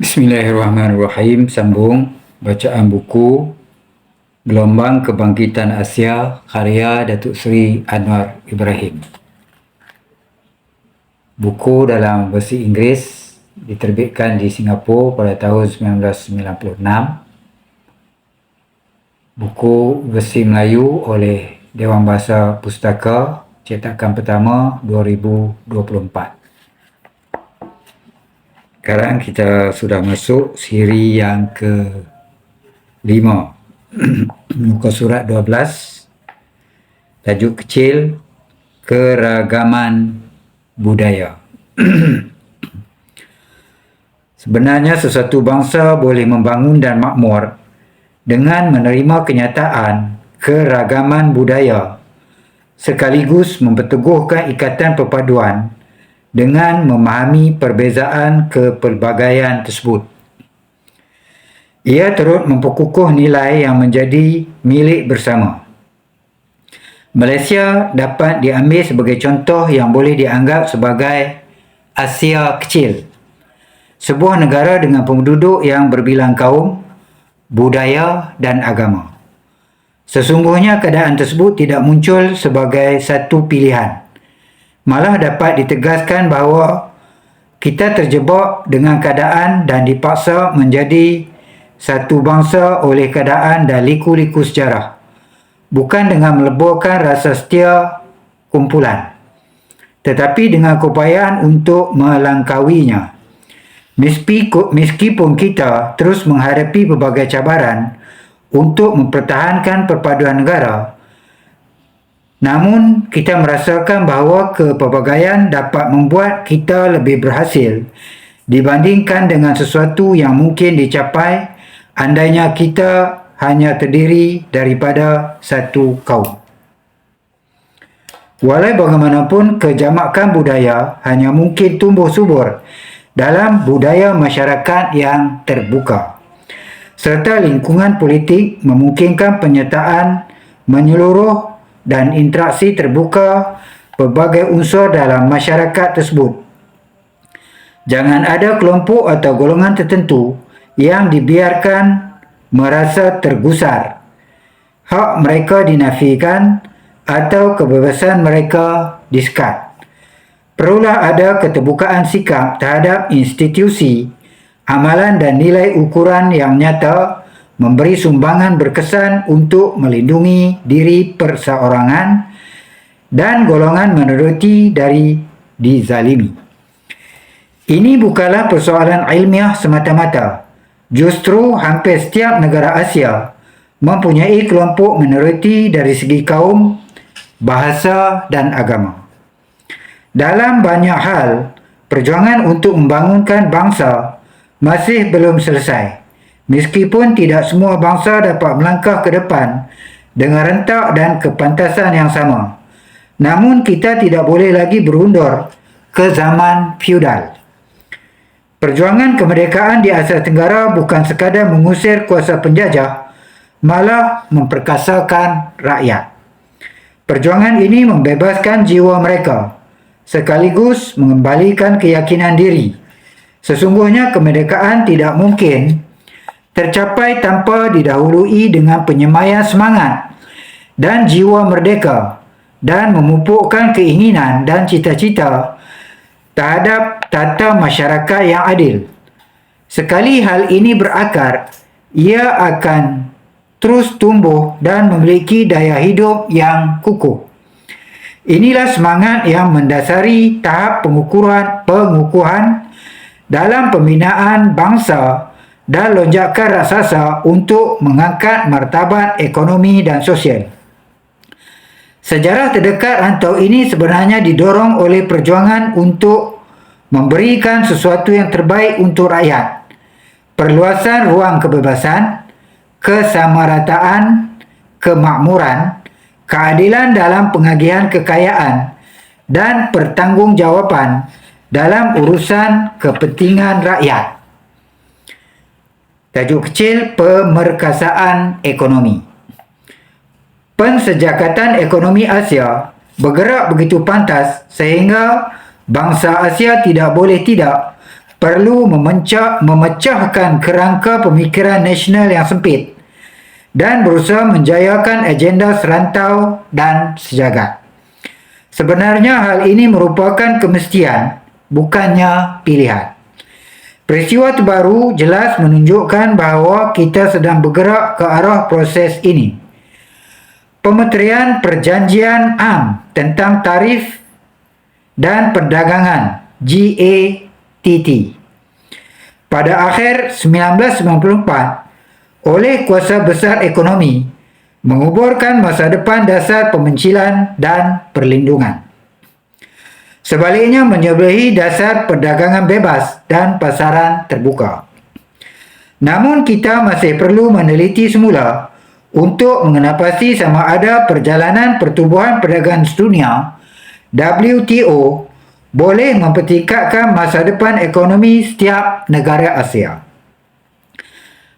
Bismillahirrahmanirrahim. Sambung bacaan buku Gelombang Kebangkitan Asia karya Datuk Seri Anwar Ibrahim. Buku dalam versi Inggeris diterbitkan di Singapura pada tahun 1996. Buku versi Melayu oleh Dewan Bahasa Pustaka cetakan pertama 2024. Sekarang kita sudah masuk siri yang ke-5. Muka surat 12. Tajuk kecil, Keragaman Budaya. Sebenarnya sesuatu bangsa boleh membangun dan makmur dengan menerima kenyataan keragaman budaya sekaligus memperteguhkan ikatan perpaduan dengan memahami perbezaan kepelbagaian tersebut. Ia turut memperkukuh nilai yang menjadi milik bersama. Malaysia dapat diambil sebagai contoh yang boleh dianggap sebagai Asia kecil. Sebuah negara dengan penduduk yang berbilang kaum, budaya dan agama. Sesungguhnya keadaan tersebut tidak muncul sebagai satu pilihan. Malah dapat ditegaskan bahawa kita terjebak dengan keadaan dan dipaksa menjadi satu bangsa oleh keadaan dan liku-liku sejarah, bukan dengan meleburkan rasa setia kumpulan, tetapi dengan keupayaan untuk melangkawinya. Meskipun kita terus menghadapi berbagai cabaran untuk mempertahankan perpaduan negara, namun kita merasakan bahawa kepelbagaian dapat membuat kita lebih berhasil dibandingkan dengan sesuatu yang mungkin dicapai andainya kita hanya terdiri daripada satu kaum. Walau bagaimanapun, kejamakan budaya hanya mungkin tumbuh subur dalam budaya masyarakat yang terbuka, serta lingkungan politik memungkinkan penyertaan menyeluruh dan interaksi terbuka pelbagai unsur dalam masyarakat tersebut. Jangan ada kelompok atau golongan tertentu yang dibiarkan merasa tergusar, hak mereka dinafikan atau kebebasan mereka disekat. Perlulah ada keterbukaan sikap terhadap institusi, amalan dan nilai ukuran yang nyata memberi sumbangan berkesan untuk melindungi diri perseorangan dan golongan minoriti dari dizalimi. Ini bukanlah persoalan ilmiah semata-mata. Justru hampir setiap negara Asia mempunyai kelompok minoriti dari segi kaum, bahasa dan agama. Dalam banyak hal, perjuangan untuk membangunkan bangsa masih belum selesai. Meskipun tidak semua bangsa dapat melangkah ke depan dengan rentak dan kepantasan yang sama, namun kita tidak boleh lagi berundur ke zaman feudal. Perjuangan kemerdekaan di Asia Tenggara bukan sekadar mengusir kuasa penjajah, malah memperkasakan rakyat. Perjuangan ini membebaskan jiwa mereka, sekaligus mengembalikan keyakinan diri. Sesungguhnya kemerdekaan tidak mungkin tercapai tanpa didahului dengan penyemayan semangat dan jiwa merdeka dan memupukkan keinginan dan cita-cita terhadap tata masyarakat yang adil. Sekali hal ini berakar, ia akan terus tumbuh dan memiliki daya hidup yang kukuh. Inilah semangat yang mendasari tahap pengukuhan dalam pembinaan bangsa dan lonjakan raksasa untuk mengangkat martabat ekonomi dan sosial. Sejarah terdekat rantau ini sebenarnya didorong oleh perjuangan untuk memberikan sesuatu yang terbaik untuk rakyat, perluasan ruang kebebasan, kesamarataan, kemakmuran, keadilan dalam pengagihan kekayaan, dan pertanggungjawaban dalam urusan kepentingan rakyat. Tajuk kecil, Pemerkasaan Ekonomi. Pensejakatan ekonomi Asia bergerak begitu pantas sehingga bangsa Asia tidak boleh tidak perlu memecahkan kerangka pemikiran nasional yang sempit dan berusaha menjayakan agenda serantau dan sejagat. Sebenarnya hal ini merupakan kemestian, bukannya pilihan. Peristiwa terbaru jelas menunjukkan bahawa kita sedang bergerak ke arah proses ini. Pemeterian Perjanjian Am tentang Tarif dan Perdagangan GATT pada akhir 1994 oleh kuasa besar ekonomi menguburkan masa depan dasar pemencilan dan perlindungan. Sebaliknya menyebelahi dasar perdagangan bebas dan pasaran terbuka. Namun kita masih perlu meneliti semula untuk mengenapasti sama ada Perjalanan Pertubuhan Perdagangan Sedunia WTO boleh mempertingkatkan masa depan ekonomi setiap negara Asia.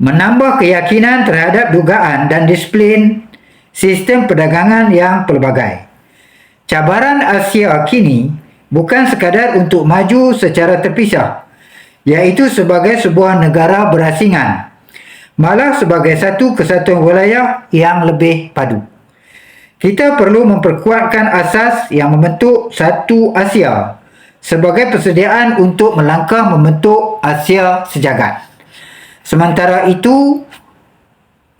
Menambah keyakinan terhadap dugaan dan disiplin sistem perdagangan yang pelbagai. Cabaran Asia kini bukan sekadar untuk maju secara terpisah, iaitu sebagai sebuah negara berasingan, malah sebagai satu kesatuan wilayah yang lebih padu. Kita perlu memperkuatkan asas yang membentuk satu Asia sebagai persediaan untuk melangkah membentuk Asia sejagat. Sementara itu,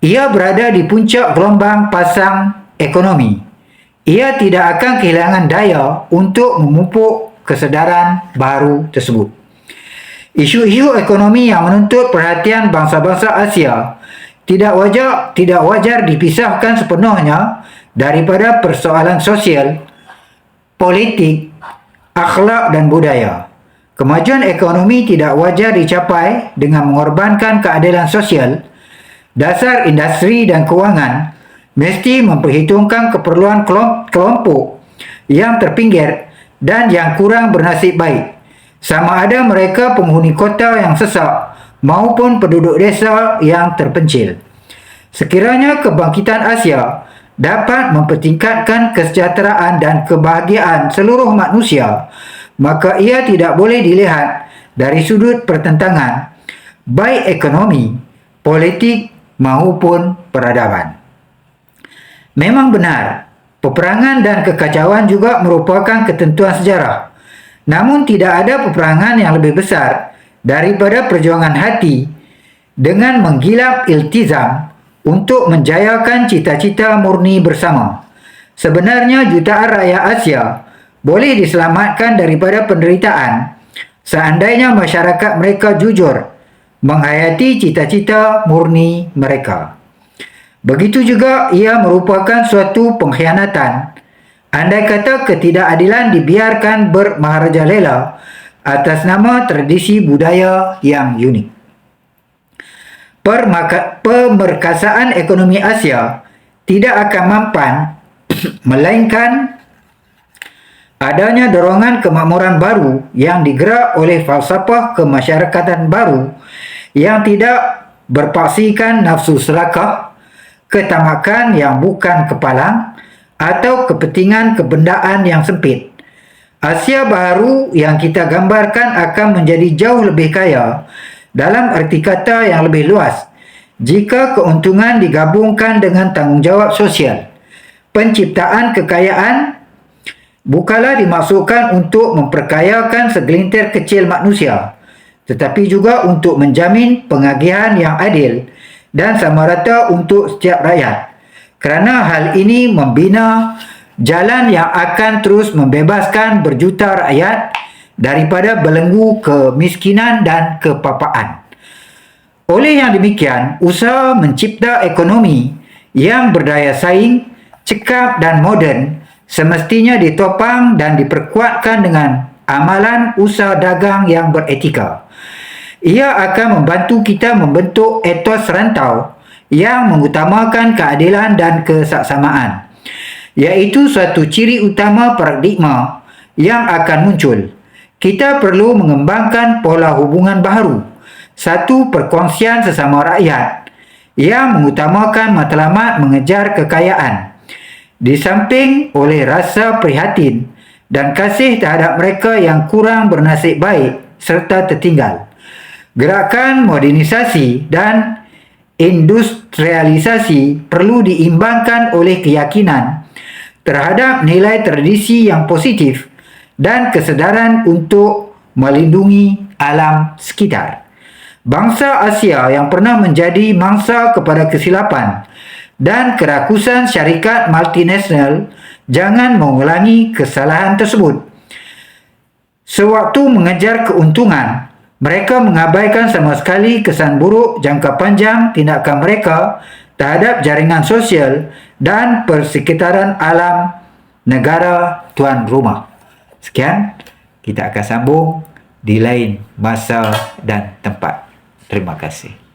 ia berada di puncak gelombang pasang ekonomi. Ia tidak akan kehilangan daya untuk memupuk kesedaran baru tersebut. Isu-isu ekonomi yang menuntut perhatian bangsa-bangsa Asia tidak wajar dipisahkan sepenuhnya daripada persoalan sosial, politik, akhlak dan budaya. Kemajuan ekonomi tidak wajar dicapai dengan mengorbankan keadilan sosial. Dasar industri dan kewangan mesti memperhitungkan keperluan kelompok yang terpinggir dan yang kurang bernasib baik, sama ada mereka penghuni kota yang sesak maupun penduduk desa yang terpencil. Sekiranya kebangkitan Asia dapat mempertingkatkan kesejahteraan dan kebahagiaan seluruh manusia, maka ia tidak boleh dilihat dari sudut pertentangan, baik ekonomi, politik maupun peradaban. Memang benar, peperangan dan kekacauan juga merupakan ketentuan sejarah. Namun tidak ada peperangan yang lebih besar daripada perjuangan hati dengan menggilap iltizam untuk menjayakan cita-cita murni bersama. Sebenarnya jutaan rakyat Asia boleh diselamatkan daripada penderitaan seandainya masyarakat mereka jujur menghayati cita-cita murni mereka. Begitu juga ia merupakan suatu pengkhianatan andai kata ketidakadilan dibiarkan bermaharajalela atas nama tradisi budaya yang unik. Pemerkasaan ekonomi Asia tidak akan mampan melainkan adanya dorongan kemakmuran baru yang digerak oleh falsafah kemasyarakatan baru yang tidak berpaksikan nafsu serakah, ketamakan yang bukan kepalang atau kepentingan kebendaan yang sempit. Asia baru yang kita gambarkan akan menjadi jauh lebih kaya dalam arti kata yang lebih luas jika keuntungan digabungkan dengan tanggungjawab sosial. Penciptaan kekayaan bukanlah dimaksudkan untuk memperkayakan segelintir kecil manusia, tetapi juga untuk menjamin pengagihan yang adil dan sama rata untuk setiap rakyat. Kerana hal ini membina jalan yang akan terus membebaskan berjuta rakyat daripada belenggu kemiskinan dan kepapaan. Oleh yang demikian, usaha mencipta ekonomi yang berdaya saing, cekap dan moden semestinya ditopang dan diperkuatkan dengan amalan usaha dagang yang beretika. Ia akan membantu kita membentuk etos rantau yang mengutamakan keadilan dan kesaksamaan, iaitu suatu ciri utama paradigma yang akan muncul. Kita perlu mengembangkan pola hubungan baru, satu perkongsian sesama rakyat yang mengutamakan matlamat mengejar kekayaan, di samping oleh rasa prihatin dan kasih terhadap mereka yang kurang bernasib baik serta tertinggal. Gerakan modernisasi dan industrialisasi perlu diimbangkan oleh keyakinan terhadap nilai tradisi yang positif dan kesedaran untuk melindungi alam sekitar. Bangsa Asia yang pernah menjadi mangsa kepada kesilapan dan kerakusan syarikat multinasional jangan mengulangi kesalahan tersebut. Sewaktu mengejar keuntungan, mereka mengabaikan sama sekali kesan buruk jangka panjang tindakan mereka terhadap jaringan sosial dan persekitaran alam negara tuan rumah. Sekian, kita akan sambung di lain masa dan tempat. Terima kasih.